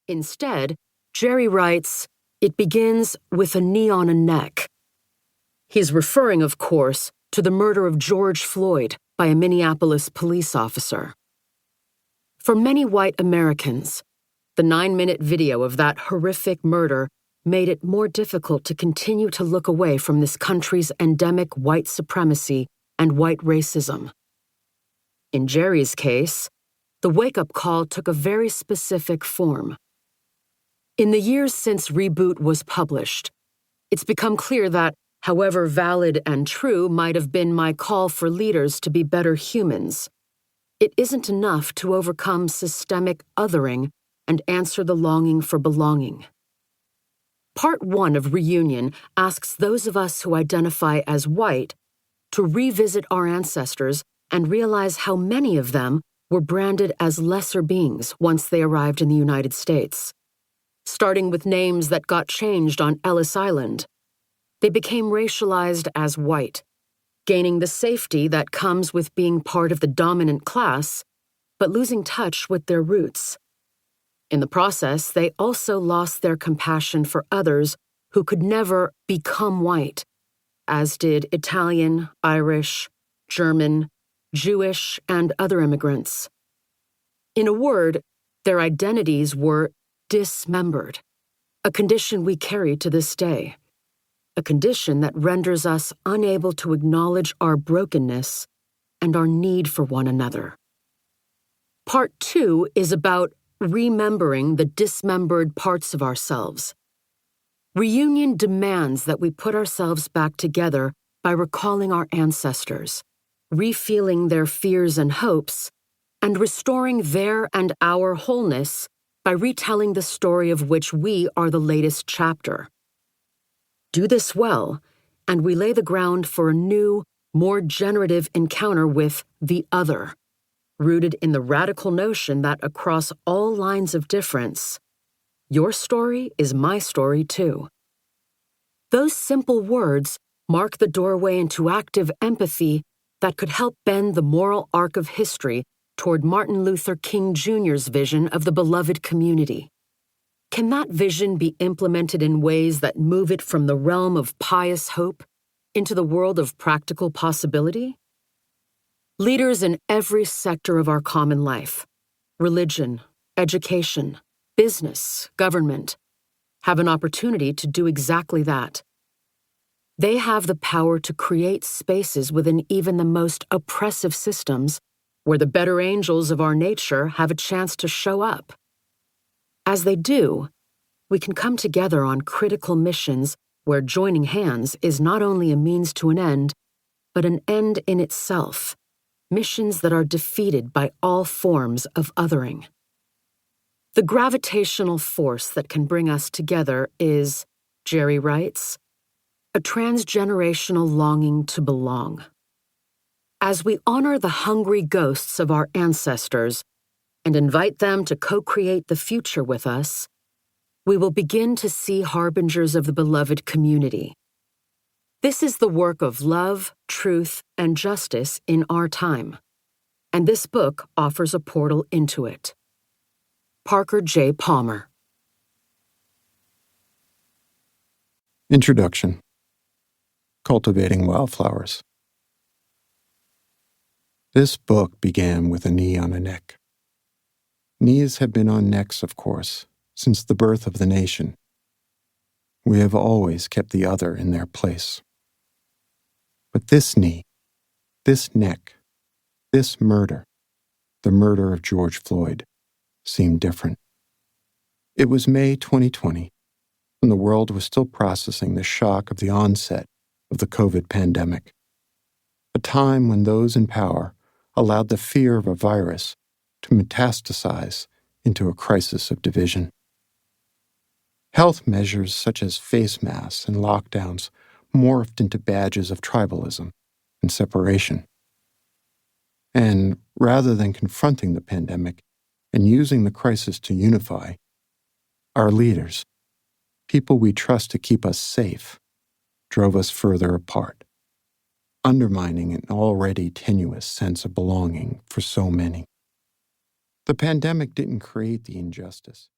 Instead, Jerry writes, it begins with a knee on a neck. He's referring, of course, to the murder of George Floyd by a Minneapolis police officer. For many white Americans, the 9-minute video of that horrific murder made it more difficult to continue to look away from this country's endemic white supremacy and white racism. In Jerry's case, the wake-up call took a very specific form. In the years since Reboot was published, it's become clear that, however valid and true might have been my call for leaders to be better humans, it isn't enough to overcome systemic othering and answer the longing for belonging. Part 1 of Reunion asks those of us who identify as white to revisit our ancestors and realize how many of them were branded as lesser beings once they arrived in the United States. Starting with names that got changed on Ellis Island, they became racialized as white, gaining the safety that comes with being part of the dominant class, but losing touch with their roots. In the process, they also lost their compassion for others who could never become white, as did Italian, Irish, German, Jewish, and other immigrants. In a word, their identities were dismembered, a condition we carry to this day, a condition that renders us unable to acknowledge our brokenness and our need for one another. Part 2 is about remembering the dismembered parts of ourselves. Reunion demands that we put ourselves back together by recalling our ancestors, refeeling their fears and hopes, and restoring their and our wholeness by retelling the story of which we are the latest chapter. Do this well, and we lay the ground for a new, more generative encounter with the other, rooted in the radical notion that across all lines of difference, your story is my story too. Those simple words mark the doorway into active empathy that could help bend the moral arc of history toward Martin Luther King Jr.'s vision of the beloved community. Can that vision be implemented in ways that move it from the realm of pious hope into the world of practical possibility? Leaders in every sector of our common life, religion, education, business, government, have an opportunity to do exactly that. They have the power to create spaces within even the most oppressive systems where the better angels of our nature have a chance to show up. As they do, we can come together on critical missions where joining hands is not only a means to an end, but an end in itself, missions that are defeated by all forms of othering. The gravitational force that can bring us together is, Jerry writes, a transgenerational longing to belong. As we honor the hungry ghosts of our ancestors and invite them to co-create the future with us, we will begin to see harbingers of the beloved community. This is the work of love, truth, and justice in our time, and this book offers a portal into it. Parker J. Palmer. Introduction. Cultivating Wildflowers. This book began with a knee on a neck. Knees have been on necks, of course, since the birth of the nation. We have always kept the other in their place. But this knee, this neck, this murder, the murder of George Floyd, seemed different. It was May 2020, when the world was still processing the shock of the onset of the COVID pandemic, a time when those in power allowed the fear of a virus to metastasize into a crisis of division. Health measures such as face masks and lockdowns morphed into badges of tribalism and separation. And rather than confronting the pandemic and using the crisis to unify, our leaders, people we trust to keep us safe, drove us further apart, undermining an already tenuous sense of belonging for so many. The pandemic didn't create the injustice.